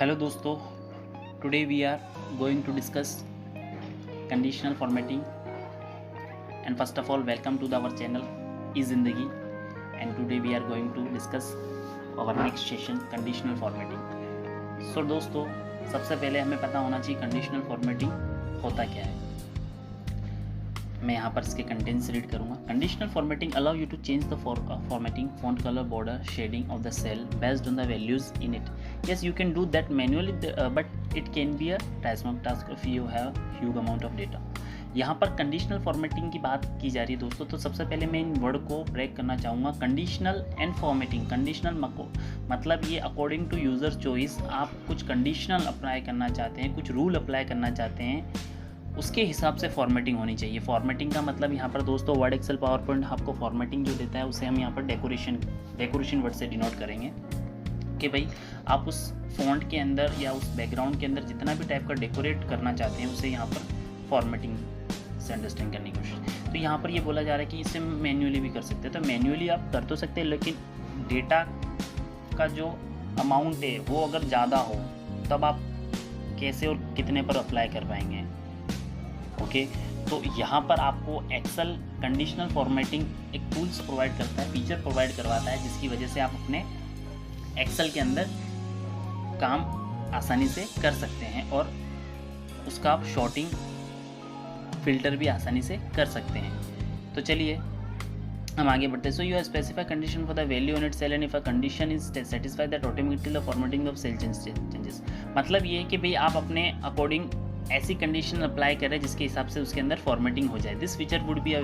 Hello दोस्तों, today we are going to discuss conditional formatting and first of all welcome to our channel E Zindagi and today we are going to discuss our next session conditional formatting. So दोस्तों, सबसे पहले हमें पता होना चाहिए conditional formatting होता क्या है। मैं यहाँ पर इसके कंटेंट्स रीड करूँगा। Conditional formatting allow you to change the formatting font colour border shading of the cell based on the values in it. yes, you can do that manually, but it can be a task if you have huge amount of data। यहाँ पर conditional formatting की बात की जा रही है दोस्तों। तो सबसे पहले मैं इन वर्ड को ब्रेक करना चाहूँगा। कंडीशनल एंड फॉर्मेटिंग, कंडीशनल मतलब ये अकॉर्डिंग टू यूज़र चॉइस आप कुछ कंडीशनल अप्लाई करना चाहते हैं, कुछ रूल अप्लाई करना चाहते हैं, उसके हिसाब से फॉर्मेटिंग होनी चाहिए। फॉर्मेटिंग का मतलब यहाँ पर दोस्तों वर्ड एक्सेल पावर पॉइंट आपको फॉर्मेटिंग जो देता है उसे हम यहाँ पर डेकोरेशन वर्ड से डिनोट करेंगे कि भाई आप उस फॉन्ट के अंदर या उस बैकग्राउंड के अंदर जितना भी टाइप का डेकोरेट करना चाहते हैं उसे यहाँ पर फॉर्मेटिंग से अंडरस्टैंड करने की कोशिश। तो यहाँ पर ये बोला जा रहा है कि इसे मैन्युअली भी कर सकते हैं। तो मैन्युअली आप कर तो सकते हैं, लेकिन डेटा का जो अमाउंट है वो अगर ज़्यादा हो तब आप कैसे और कितने पर अप्लाई कर पाएंगे। ओके, तो यहाँ पर आपको एक्सेल कंडीशनल फॉर्मेटिंग एक टूल्स प्रोवाइड करता है, फीचर प्रोवाइड करवाता है, जिसकी वजह से आप अपने एक्सेल के अंदर काम आसानी से कर सकते हैं और उसका आप शॉर्टिंग फिल्टर भी आसानी से कर सकते हैं। तो चलिए हम आगे बढ़ते हैं। So you specify condition for the value on it cell and if a condition is satisfied that automatically the formatting of cell changes. मतलब ये है कि भाई आप अपने अकॉर्डिंग ऐसी कंडीशन अप्लाई करें जिसके हिसाब से उसके अंदर फॉर्मेटिंग हो जाए। This feature would be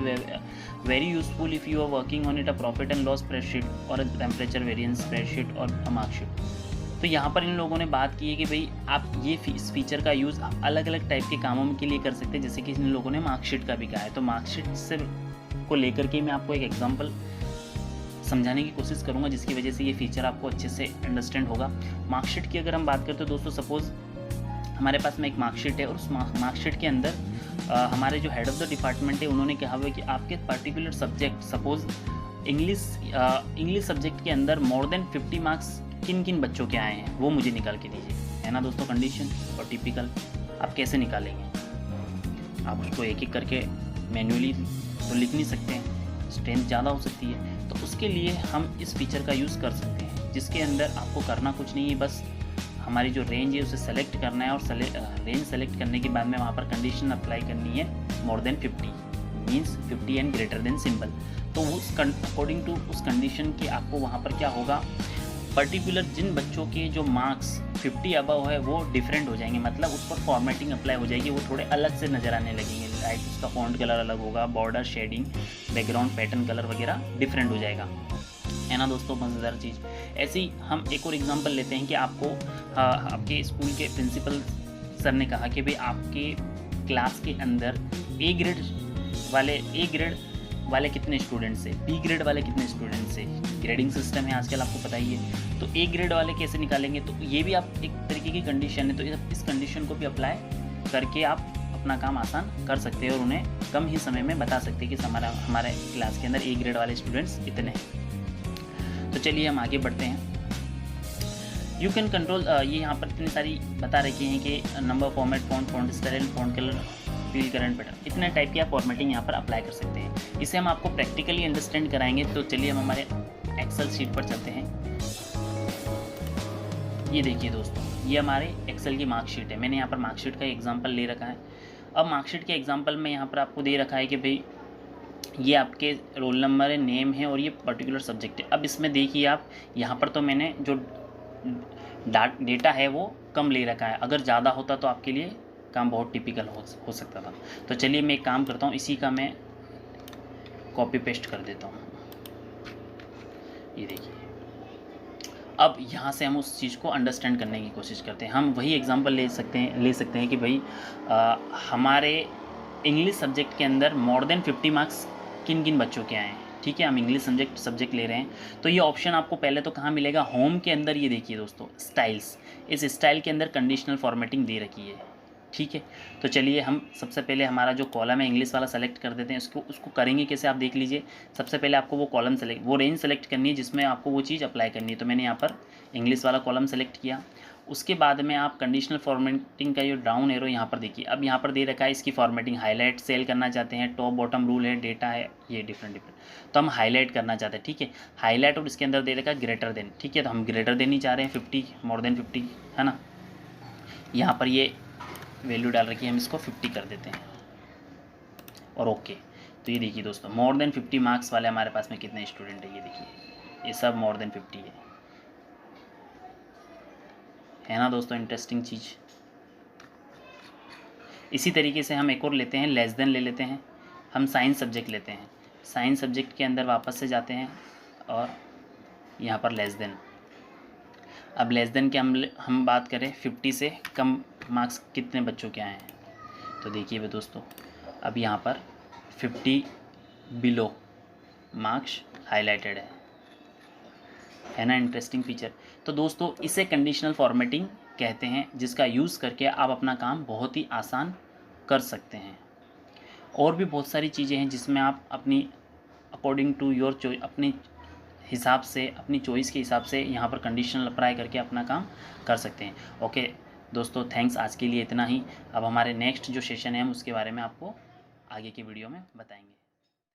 very useful if you are working on it a profit and loss spreadsheet और टेम्परेचर वेरिएंस स्प्रेडशीट और मार्कशीट। तो यहाँ पर इन लोगों ने बात की है कि भाई आप ये इस फीचर का यूज़ अलग अलग टाइप के कामों के लिए कर सकते हैं, जैसे कि इन लोगों ने मार्कशीट का भी कहा है। तो मार्कशीट से को लेकर के मैं आपको एक एग्जाम्पल समझाने की कोशिश करूँगा, जिसकी वजह से ये फीचर आपको अच्छे से अंडरस्टैंड होगा। मार्कशीट की अगर हम बात करें तो दोस्तों सपोज़ हमारे पास में एक मार्कशीट है और उस मार्कशीट के अंदर हमारे जो हेड ऑफ़ द डिपार्टमेंट है उन्होंने कहा हुआ है कि आपके particular subject suppose English subject के अंदर मोर देन 50 मार्क्स किन किन बच्चों के आए हैं वो मुझे निकाल के दीजिए, है ना दोस्तों। कंडीशन और टिपिकल आप कैसे निकालेंगे? आप उसको एक एक करके मैन्युअली तो लिख नहीं सकते हैं, स्ट्रेंथ ज़्यादा हो सकती है। तो उसके लिए हम इस फीचर का यूज़ कर सकते हैं, जिसके अंदर आपको करना कुछ नहीं है, बस हमारी जो रेंज है उसे सेलेक्ट करना है और रेंज सेलेक्ट करने के बाद में वहाँ पर कंडीशन अप्लाई करनी है more than 50 means 50 and greater than symbol. तो उस अकॉर्डिंग टू उस कंडीशन के आपको वहाँ पर क्या होगा, पर्टिकुलर जिन बच्चों के जो मार्क्स 50 अबव है वो डिफरेंट हो जाएंगे, मतलब उस पर फॉर्मेटिंग अप्लाई हो जाएगी, वो थोड़े अलग से नज़र आने लगेंगे। लाइक उसका फॉन्ट कलर अलग होगा, border shading background pattern colour वगैरह डिफरेंट हो जाएगा, है ना दोस्तों। मज़ेदार चीज़। ऐसे ही हम एक और एग्जांपल लेते हैं कि आपको आपके स्कूल के प्रिंसिपल सर ने कहा कि भाई आपके क्लास के अंदर ए ग्रेड वाले कितने स्टूडेंट्स हैं, बी ग्रेड वाले कितने स्टूडेंट्स हैं। ग्रेडिंग सिस्टम है आजकल, आपको पता ही है। तो ए ग्रेड वाले कैसे निकालेंगे, तो ये भी आप एक तरीके की कंडीशन है। तो इस कंडीशन को भी अप्लाई करके आप अपना काम आसान कर सकते हैं और उन्हें कम ही समय में बता सकते हैं कि हमारे क्लास के अंदर ए ग्रेड वाले स्टूडेंट्स कितने हैं। तो चलिए हम आगे बढ़ते हैं। यू कैन कंट्रोल, ये यहाँ पर इतनी सारी बता रखी हैं कि number, format, font style, font colour, feel, current pattern, इतने टाइप की आप फॉर्मेटिंग यहाँ पर अप्लाई कर सकते हैं। इसे हम आपको प्रैक्टिकली अंडरस्टैंड कराएंगे। तो चलिए हम हमारे एक्सेल शीट पर चलते हैं। ये देखिए दोस्तों, ये हमारे एक्सेल की मार्कशीट है। मैंने यहाँ पर मार्कशीट का एग्जाम्पल ले रखा है। अब मार्कशीट के एग्जाम्पल में यहाँ पर आपको दे रखा है कि भाई ये आपके रोल नंबर है, नेम है और ये पर्टिकुलर सब्जेक्ट है। अब इसमें देखिए आप, यहाँ पर तो मैंने जो डेटा है वो कम ले रखा है, अगर ज़्यादा होता तो आपके लिए काम बहुत टिपिकल हो सकता था। तो चलिए मैं एक काम करता हूँ, इसी का मैं कॉपी पेस्ट कर देता हूँ। ये देखिए, अब यहाँ से हम उस चीज़ को अंडरस्टैंड करने की कोशिश करते हैं। हम वही एग्जांपल ले सकते हैं कि भाई हमारे इंग्लिश सब्जेक्ट के अंदर मोर देन 50 मार्क्स किन किन बच्चों के आए हैं। ठीक है, हम इंग्लिश सब्जेक्ट ले रहे हैं। तो ये ऑप्शन आपको पहले तो कहाँ मिलेगा, होम के अंदर। ये देखिए दोस्तों, स्टाइल्स, इस स्टाइल के अंदर कंडीशनल फॉर्मेटिंग दे रखी है। ठीक है, तो चलिए हम सबसे पहले हमारा जो कॉलम है इंग्लिश वाला सेलेक्ट कर देते हैं। उसको करेंगे कैसे, आप देख लीजिए। सबसे पहले आपको वो रेंज सेलेक्ट करनी है जिसमें आपको वो चीज़ अप्लाई करनी है। तो मैंने यहाँ पर इंग्लिश वाला कॉलम सेलेक्ट किया। उसके बाद में आप कंडीशनल फॉर्मेटिंग का ये डाउन एरो यहाँ पर देखिए, अब यहाँ पर दे रखा है इसकी फॉर्मेटिंग, हाईलाइट सेल करना चाहते हैं, टॉप बॉटम रूल है, डेटा है, ये डिफरेंट तो हम हाईलाइट करना चाहते हैं, ठीक है, हाईलाइट, और इसके अंदर दे रखा है ग्रेटर देन, ठीक है, तो हम ग्रेटर देन ही चाह रहे हैं 50, मोर देन 50, है ना। यहाँ पर ये वैल्यू डाल रखी है, हम इसको 50 कर देते हैं और ओके। तो ये देखिए दोस्तों, मोर देन 50 मार्क्स वाले हमारे पास में कितने स्टूडेंट है, ये देखिए, ये सब मोर देन 50 है ना दोस्तों, इंटरेस्टिंग चीज़। इसी तरीके से हम एक और लेते हैं, लेस देन ले लेते हैं, हम साइंस सब्जेक्ट लेते हैं, साइंस सब्जेक्ट के अंदर वापस से जाते हैं और यहाँ पर लेस देन, अब लेस देन के हम बात करें 50 से कम मार्क्स कितने बच्चों के आए हैं, तो देखिए दोस्तों, अब यहाँ पर 50 बिलो मार्क्स हाईलाइटेड है ना, इंटरेस्टिंग फीचर। तो दोस्तों इसे कंडीशनल फॉर्मेटिंग कहते हैं, जिसका यूज़ करके आप अपना काम बहुत ही आसान कर सकते हैं। और भी बहुत सारी चीज़ें हैं जिसमें आप अपनी अकॉर्डिंग टू योर चॉइस, अपनी हिसाब से, अपनी चॉइस के हिसाब से यहाँ पर कंडीशनल अप्लाई करके अपना काम कर सकते हैं। ओके दोस्तों, थैंक्स, आज के लिए इतना ही। अब हमारे नेक्स्ट जो सेशन है हम उसके बारे में आपको आगे की वीडियो में बताएंगे।